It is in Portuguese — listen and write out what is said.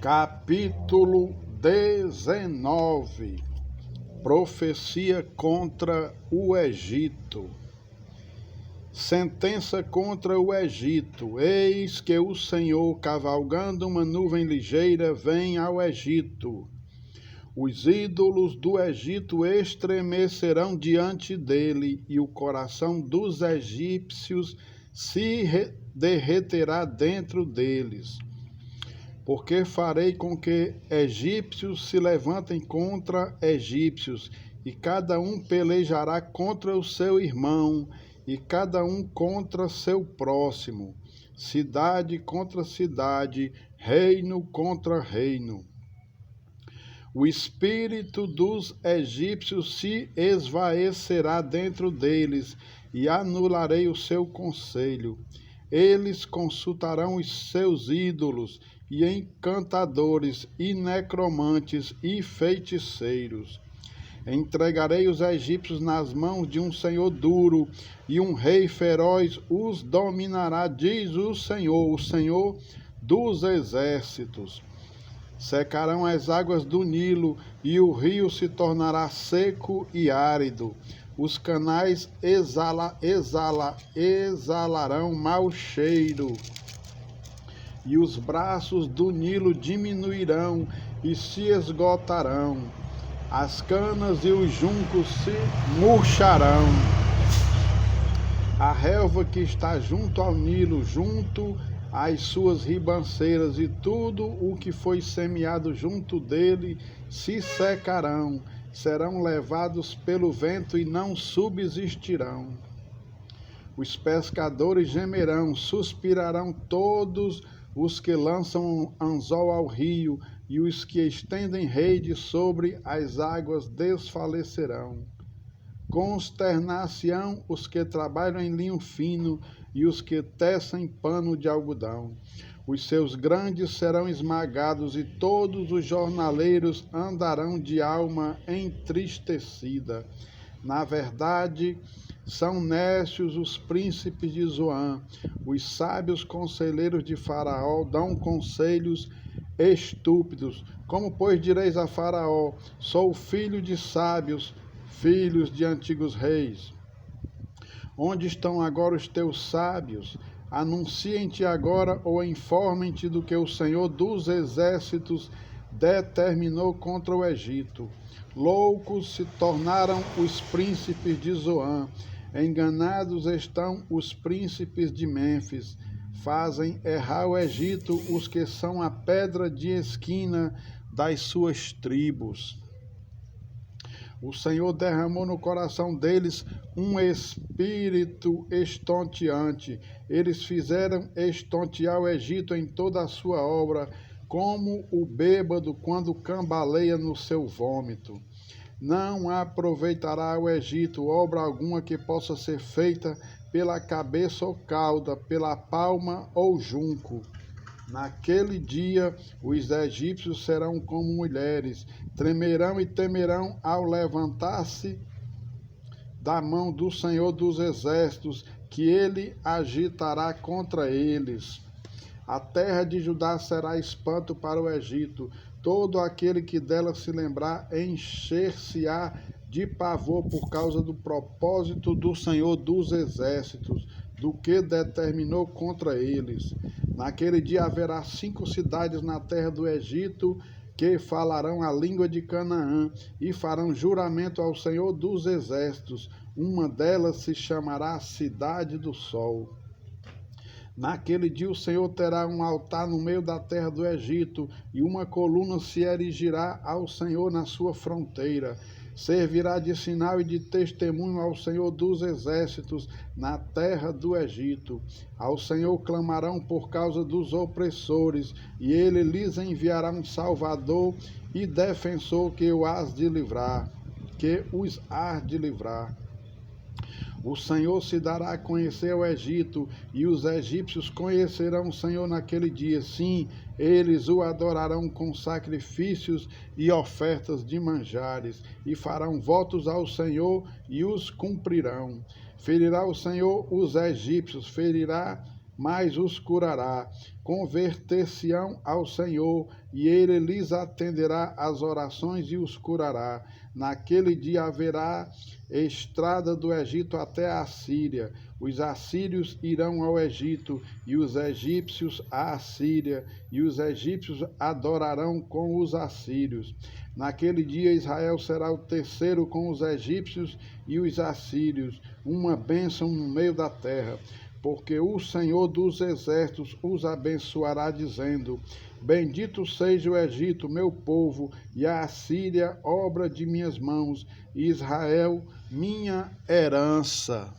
Capítulo 19. Profecia contra o Egito. Sentença contra o Egito. Eis que o Senhor, cavalgando uma nuvem ligeira, vem ao Egito. Os ídolos do Egito estremecerão diante dele, e o coração dos egípcios se derreterá dentro deles. Porque farei com que egípcios se levantem contra egípcios, e cada um pelejará contra o seu irmão, e cada um contra seu próximo, cidade contra cidade, reino contra reino. O espírito dos egípcios se esvaecerá dentro deles, e anularei o seu conselho. Eles consultarão os seus ídolos, e encantadores, e necromantes, e feiticeiros. Entregarei os egípcios nas mãos de um senhor duro, e um rei feroz os dominará, diz o Senhor dos exércitos. Secarão as águas do Nilo, e o rio se tornará seco e árido. Os canais exalarão mau cheiro, e os braços do Nilo diminuirão e se esgotarão. As canas e os juncos se murcharão. A relva que está junto ao Nilo, junto às suas ribanceiras, e tudo o que foi semeado junto dele se secarão, serão levados pelo vento e não subsistirão. Os pescadores gemerão, suspirarão todos os que lançam anzol ao rio, e os que estendem rede sobre as águas desfalecerão. Consternar-se-ão os que trabalham em linho fino, e os que tecem pano de algodão. Os seus grandes serão esmagados, e todos os jornaleiros andarão de alma entristecida. Na verdade, são nécios os príncipes de Zoan. Os sábios conselheiros de Faraó dão conselhos estúpidos. Como, pois, direis a Faraó: sou filho de sábios, filhos de antigos reis? Onde estão agora os teus sábios? Anunciem-te agora ou informem-te do que o Senhor dos exércitos determinou contra o Egito. Loucos se tornaram os príncipes de Zoan. Enganados estão os príncipes de Mênfis. Fazem errar o Egito os que são a pedra de esquina das suas tribos. O Senhor derramou no coração deles um espírito estonteante. Eles fizeram estontear o Egito em toda a sua obra, como o bêbado quando cambaleia no seu vômito. Não aproveitará o Egito obra alguma que possa ser feita pela cabeça ou cauda, pela palma ou junco. Naquele dia os egípcios serão como mulheres, tremerão e temerão ao levantar-se da mão do Senhor dos exércitos, que ele agitará contra eles. A terra de Judá será espanto para o Egito. Todo aquele que dela se lembrar encher-se-á de pavor por causa do propósito do Senhor dos exércitos, do que determinou contra eles. Naquele dia haverá 5 cidades na terra do Egito que falarão a língua de Canaã e farão juramento ao Senhor dos exércitos. Uma delas se chamará Cidade do Sol. Naquele dia o Senhor terá um altar no meio da terra do Egito, e uma coluna se erigirá ao Senhor na sua fronteira. Servirá de sinal e de testemunho ao Senhor dos exércitos na terra do Egito. Ao Senhor clamarão por causa dos opressores, e ele lhes enviará um salvador e defensor que os há de livrar. O Senhor se dará a conhecer ao Egito, e os egípcios conhecerão o Senhor naquele dia. Sim, eles o adorarão com sacrifícios e ofertas de manjares, e farão votos ao Senhor e os cumprirão. Ferirá o Senhor os egípcios, ferirá mas os curará. Converter-se-ão ao Senhor, e ele lhes atenderá as orações e os curará. Naquele dia haverá estrada do Egito até a Assíria. Os assírios irão ao Egito, e os egípcios à Assíria, e os egípcios adorarão com os assírios. Naquele dia Israel será o terceiro com os egípcios e os assírios, uma bênção no meio da terra. Porque o Senhor dos exércitos os abençoará, dizendo: Bendito seja o Egito, meu povo, e a Assíria, obra de minhas mãos, e Israel, minha herança.